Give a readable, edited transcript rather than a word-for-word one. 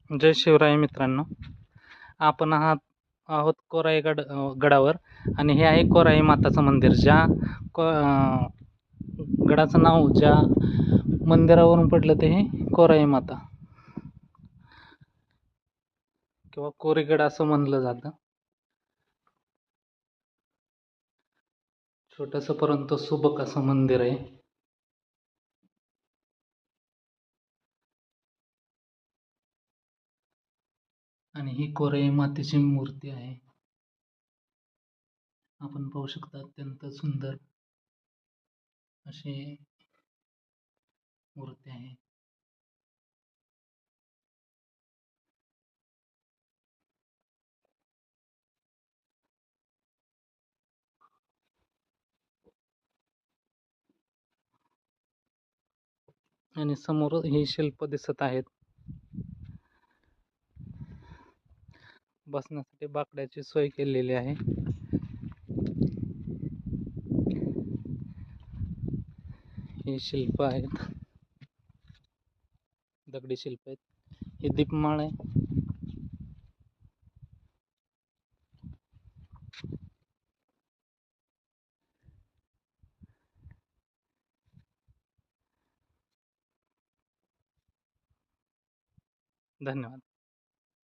जय शिवराय मित्रांनो. आपण आहोत कोराई गडावर आणि हे आहे कोराई माताचं मंदिर. गडाचं नाव ज्या मंदिरावरून पडलं ते हे कोराई माता किंवा कोरीगड असं म्हणलं जातं. छोटंसं परंतु सुबक असं मंदिर आहे. आणि ही कोराई मातेची मूर्ती आहे. आपण पाहू शकता अत्यंत सुंदर अशी मूर्ती आहे. आणि समोर ही शिल्प दिसत आहेत. बसण्यासाठी बाकड्याची सोय केलेली आहे. ही शिल्प आहेत, दगडी शिल्प आहेत. ही दीपमाळ आहे. धन्यवाद.